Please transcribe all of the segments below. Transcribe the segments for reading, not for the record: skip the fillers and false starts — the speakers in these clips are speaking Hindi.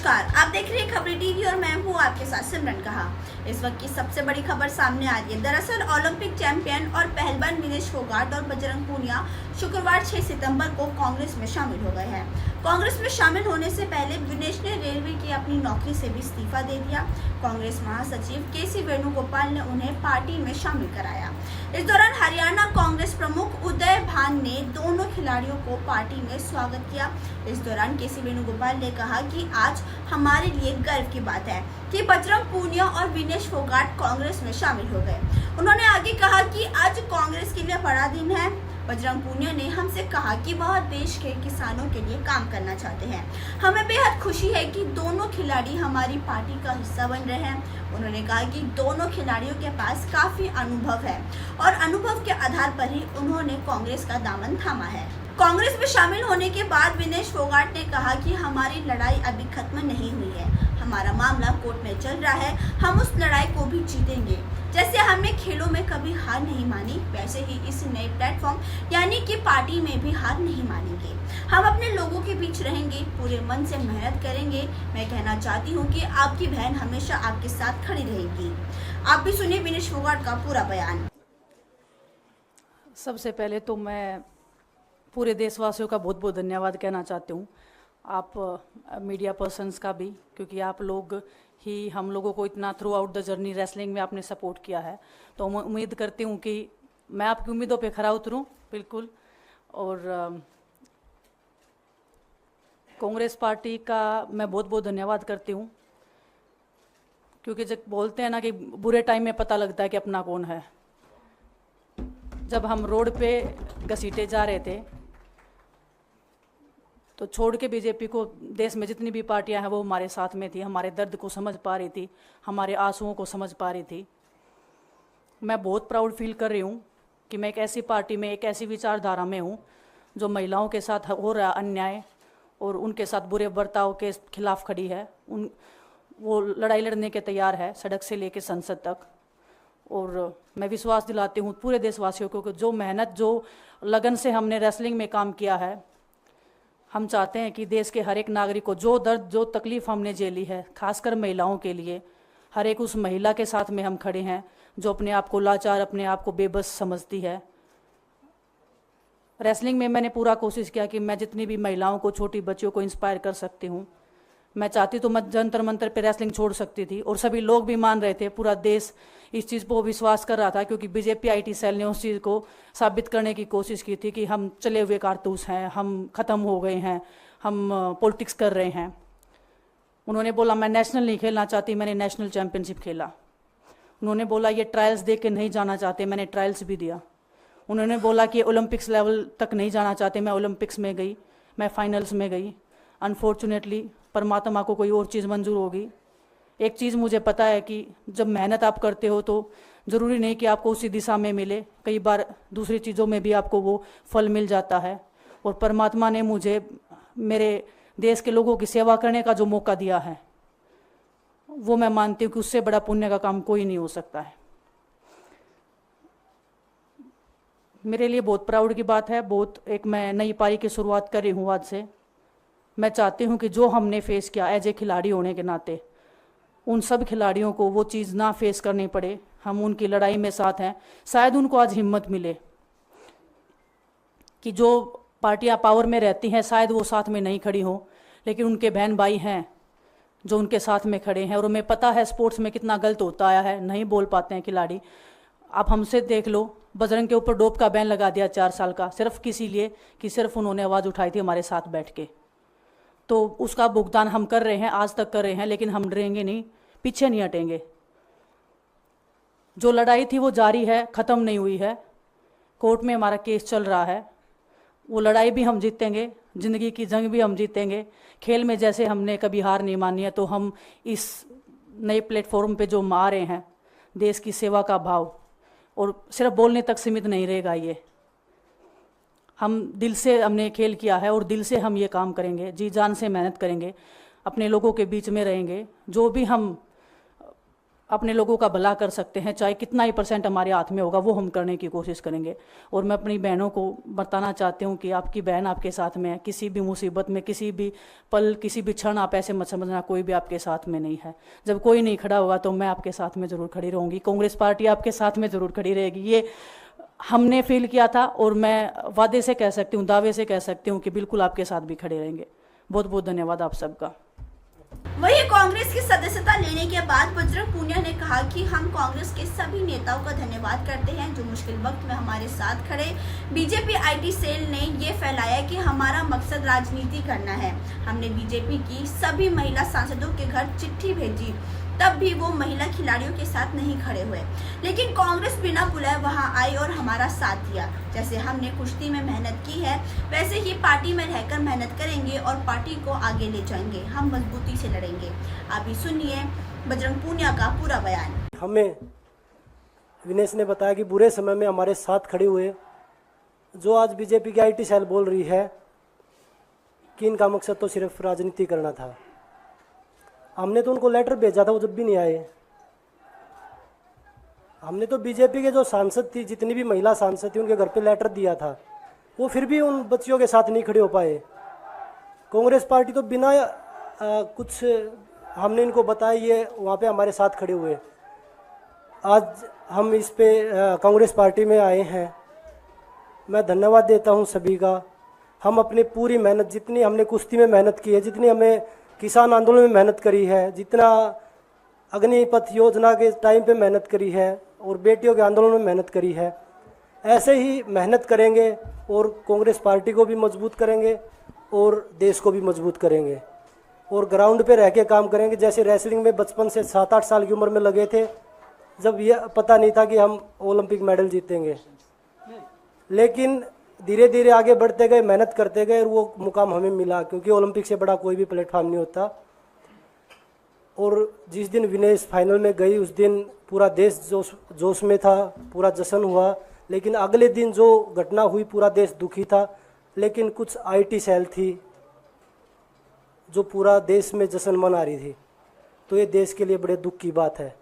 नमस्कार, आप देख रहे हैं खबरी टीवी और मैं हूं आपके साथ सिमरन कहा। इस वक्त की सबसे बड़ी खबर सामने आ रही है। दरअसल ओलंपिक चैंपियन और पहलवान विनेश फोगाट और बजरंग पूनिया शुक्रवार 6 सितंबर को कांग्रेस में शामिल हो गए हैं। कांग्रेस में शामिल होने से पहले विनेश ने रेलवे की अपनी नौकरी से भी इस्तीफा दे दिया। कांग्रेस महासचिव केसी वेणुगोपाल ने उन्हें पार्टी में शामिल कराया। इस दौरान हरियाणा कांग्रेस प्रमुख उदय भान ने दोनों खिलाड़ियों को पार्टी में स्वागत किया। इस दौरान केसी वेणुगोपाल ने कहा कि आज हमारे लिए गर्व की बात है कि बजरंग पूनिया और विनेश फोगाट कांग्रेस में शामिल हो गए। उन्होंने आगे कहा कि आज कांग्रेस के लिए बड़ा दिन है। बजरंग पूनिया ने हमसे कहा कि वह देश के किसानों के लिए काम करना चाहते हैं। हमें बेहद खुशी है कि दोनों खिलाड़ी हमारी पार्टी का हिस्सा बन रहे हैं। उन्होंने कहा कि दोनों खिलाड़ियों के पास काफी अनुभव है और अनुभव के आधार पर ही उन्होंने कांग्रेस का दामन थामा है। कांग्रेस में शामिल होने के बाद विनेश फोगाट ने कहा कि हमारी लड़ाई अभी खत्म नहीं हुई है। हमारा मामला कोर्ट में चल रहा है। हम उस लड़ाई को भी जीतेंगे। जैसे हमने खेलों में कभी हार नहीं मानी, वैसे ही इस नए प्लेटफॉर्म यानी कि पार्टी में भी हार नहीं मानेंगे। हम अपने लोगों के बीच रहेंगे, पूरे मन से मेहनत करेंगे। मैं कहना चाहती हूँ कि आपकी बहन हमेशा आपके साथ खड़ी रहेगी। आप भी सुनिए विनेश फोगाट का पूरा बयान। सबसे पहले तो मैं पूरे देशवासियों का बहुत बहुत धन्यवाद कहना चाहती हूँ, आप मीडिया पर्सन्स का भी, क्योंकि आप लोग ही हम लोगों को इतना through out the journey wrestling में आपने सपोर्ट किया है। तो मैं उम्मीद करती हूँ कि मैं आपकी उम्मीदों पे खरा उतरूँ बिल्कुल। और कांग्रेस पार्टी का मैं बहुत बहुत धन्यवाद करती हूँ, क्योंकि जब बोलते हैं ना कि बुरे टाइम में पता लगता है कि अपना कौन है। जब हम रोड पे घसीटे जा रहे थे तो छोड़ के बीजेपी को देश में जितनी भी पार्टियां हैं वो हमारे साथ में थी, हमारे दर्द को समझ पा रही थी, हमारे आंसुओं को समझ पा रही थी। मैं बहुत प्राउड फील कर रही हूँ कि मैं एक ऐसी पार्टी में, एक ऐसी विचारधारा में हूँ जो महिलाओं के साथ हो रहा अन्याय और उनके साथ बुरे बर्ताव के खिलाफ खड़ी है। वो लड़ाई लड़ने के तैयार है, सड़क से लेकर संसद तक। और मैं विश्वास दिलाती हूँ पूरे देशवासियों को कि जो मेहनत, जो लगन से हमने रेसलिंग में काम किया है, हम चाहते हैं कि देश के हर एक नागरिक को जो दर्द, जो तकलीफ़ हमने झेली है, खासकर महिलाओं के लिए, हर एक उस महिला के साथ में हम खड़े हैं जो अपने आप को लाचार, अपने आप को बेबस समझती है। रेसलिंग में मैंने पूरा कोशिश किया कि मैं जितनी भी महिलाओं को, छोटी बच्चियों को इंस्पायर कर सकती हूँ। मैं चाहती तो मैं जंतर मंतर पे रेसलिंग छोड़ सकती थी और सभी लोग भी मान रहे थे, पूरा देश इस चीज़ पर विश्वास कर रहा था, क्योंकि बीजेपी आईटी सेल ने उस चीज़ को साबित करने की कोशिश की थी कि हम चले हुए कारतूस हैं, हम ख़त्म हो गए हैं, हम पॉलिटिक्स कर रहे हैं। उन्होंने बोला मैं नेशनल नहीं खेलना चाहती, मैंने नेशनल चैम्पियनशिप खेला। उन्होंने बोला ये ट्रायल्स दे के नहीं जाना चाहते, मैंने ट्रायल्स भी दिया। उन्होंने बोला कि ओलंपिक्स लेवल तक नहीं जाना चाहते, मैं ओलंपिक्स में गई, मैं फाइनल्स में गई। अनफॉर्चुनेटली परमात्मा को कोई और चीज़ मंजूर होगी। एक चीज़ मुझे पता है कि जब मेहनत आप करते हो तो ज़रूरी नहीं कि आपको उसी दिशा में मिले, कई बार दूसरी चीज़ों में भी आपको वो फल मिल जाता है। और परमात्मा ने मुझे मेरे देश के लोगों की सेवा करने का जो मौका दिया है, वो मैं मानती हूँ कि उससे बड़ा पुण्य का काम कोई नहीं हो सकता है। मेरे लिए बहुत प्राउड की बात है। एक मैं नई पारी की शुरुआत कर रही हूँ आज से। मैं चाहती हूँ कि जो हमने फेस किया एज ए खिलाड़ी होने के नाते, उन सब खिलाड़ियों को वो चीज़ ना फेस करनी पड़े। हम उनकी लड़ाई में साथ हैं। शायद उनको आज हिम्मत मिले कि जो पार्टियां पावर में रहती हैं शायद वो साथ में नहीं खड़ी हों, लेकिन उनके बहन भाई हैं जो उनके साथ में खड़े हैं। और उन्हें पता है स्पोर्ट्स में कितना गलत होता आया है, नहीं बोल पाते हैं खिलाड़ी। आप हमसे देख लो, बजरंग के ऊपर डोप का बैन लगा दिया 4 साल का, सिर्फ किसी लिए कि सिर्फ उन्होंने आवाज़ उठाई थी हमारे साथ बैठ के। तो उसका भुगतान हम कर रहे हैं, आज तक कर रहे हैं, लेकिन हम डरेंगे नहीं, पीछे नहीं हटेंगे। जो लड़ाई थी वो जारी है, ख़त्म नहीं हुई है। कोर्ट में हमारा केस चल रहा है, वो लड़ाई भी हम जीतेंगे, ज़िंदगी की जंग भी हम जीतेंगे। खेल में जैसे हमने कभी हार नहीं मानी है, तो हम इस नए प्लेटफॉर्म पे जो आ रहे हैं, देश की सेवा का भाव, और सिर्फ बोलने तक सीमित नहीं रहेगा ये। हम दिल से हमने खेल किया है और दिल से हम ये काम करेंगे, जी जान से मेहनत करेंगे, अपने लोगों के बीच में रहेंगे। जो भी हम अपने लोगों का भला कर सकते हैं, चाहे कितना ही % हमारे हाथ में होगा वो हम करने की कोशिश करेंगे। और मैं अपनी बहनों को बताना चाहती हूँ कि आपकी बहन आपके साथ में है, किसी भी मुसीबत में, किसी भी पल, किसी भी क्षण आप ऐसे मत समझना कोई भी आपके साथ में नहीं है। जब कोई नहीं खड़ा होगा तो मैं आपके साथ में ज़रूर खड़ी रहूँगी, कांग्रेस पार्टी आपके साथ में ज़रूर खड़ी रहेगी। ये हमने फील किया था और मैं वादे से कह सकती हूँ, दावे से कह सकती हूँ कि बिल्कुल आपके साथ भी खड़े रहेंगे। बहुत बहुत धन्यवाद आप सबका। वहीं कांग्रेस की सदस्यता लेने के बाद बजरंग पूनिया ने कहा कि हम कांग्रेस के सभी नेताओं का धन्यवाद करते हैं जो मुश्किल वक्त में हमारे साथ खड़े। बीजेपी आईटी सेल ने ये फैलाया कि हमारा मकसद राजनीति करना है। हमने बीजेपी की सभी महिला सांसदों के घर चिट्ठी भेजी, तब भी वो महिला खिलाड़ियों के साथ नहीं खड़े हुए, लेकिन कांग्रेस बिना बुलाए वहां आई और हमारा साथ दिया। जैसे हमने कुश्ती में मेहनत की है वैसे ही पार्टी में रहकर मेहनत करेंगे और पार्टी को आगे ले जाएंगे। हम मजबूती से लड़ेंगे। अभी सुनिए बजरंग पूनिया का पूरा बयान। हमें विनेश ने बताया कि बुरे समय में हमारे साथ खड़े हुए, जो आज बीजेपी की आईटी सेल बोल रही है कि इनका मकसद तो सिर्फ राजनीति करना था। हमने तो उनको लेटर भेजा था, वो जब भी नहीं आए। हमने तो बीजेपी के जो सांसद थी, जितनी भी महिला सांसद थी, उनके घर पे लेटर दिया था, वो फिर भी उन बच्चियों के साथ नहीं खड़े हो पाए। कांग्रेस पार्टी तो बिना कुछ हमने इनको बताया ये वहाँ पे हमारे साथ खड़े हुए। आज हम इस पे कांग्रेस पार्टी में आए हैं। मैं धन्यवाद देता हूँ सभी का। हम अपनी पूरी मेहनत, जितनी हमने कुश्ती में मेहनत की है, जितनी हमें किसान आंदोलन में मेहनत करी है, जितना अग्निपथ योजना के टाइम पे मेहनत करी है और बेटियों के आंदोलन में मेहनत करी है, ऐसे ही मेहनत करेंगे और कांग्रेस पार्टी को भी मजबूत करेंगे और देश को भी मजबूत करेंगे और ग्राउंड पे रह के काम करेंगे। जैसे रेसलिंग में बचपन से 7-8 साल की उम्र में लगे थे, जब यह पता नहीं था कि हम ओलंपिक मेडल जीतेंगे, लेकिन धीरे धीरे आगे बढ़ते गए, मेहनत करते गए और वो मुकाम हमें मिला, क्योंकि ओलंपिक से बड़ा कोई भी प्लेटफॉर्म नहीं होता। और जिस दिन विनेश फाइनल में गई उस दिन पूरा देश जोश में था, पूरा जश्न हुआ। लेकिन अगले दिन जो घटना हुई पूरा देश दुखी था, लेकिन कुछ आईटी सेल थी जो पूरा देश में जश्न मना रही थी। तो ये देश के लिए बड़े दुख की बात है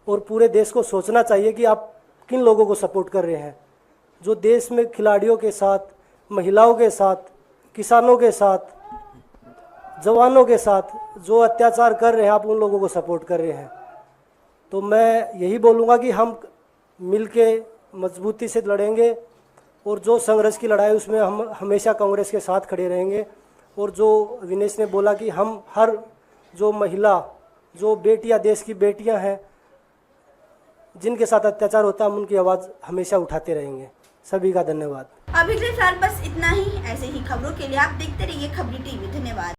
और पूरे देश को सोचना चाहिए कि आप किन लोगों को सपोर्ट कर रहे हैं। जो देश में खिलाड़ियों के साथ, महिलाओं के साथ, किसानों के साथ, जवानों के साथ जो अत्याचार कर रहे हैं, आप उन लोगों को सपोर्ट कर रहे हैं। तो मैं यही बोलूँगा कि हम मिलके मजबूती से लड़ेंगे और जो संघर्ष की लड़ाई उसमें हम हमेशा कांग्रेस के साथ खड़े रहेंगे। और जो विनेश ने बोला कि हम हर जो महिला, जो बेटियां, देश की बेटियां हैं जिनके साथ अत्याचार होता है, हम उनकी आवाज़ हमेशा उठाते रहेंगे। सभी का धन्यवाद। अभी के फिलहाल बस इतना ही। ऐसे ही खबरों के लिए आप देखते रहिए खबरी टीवी। धन्यवाद।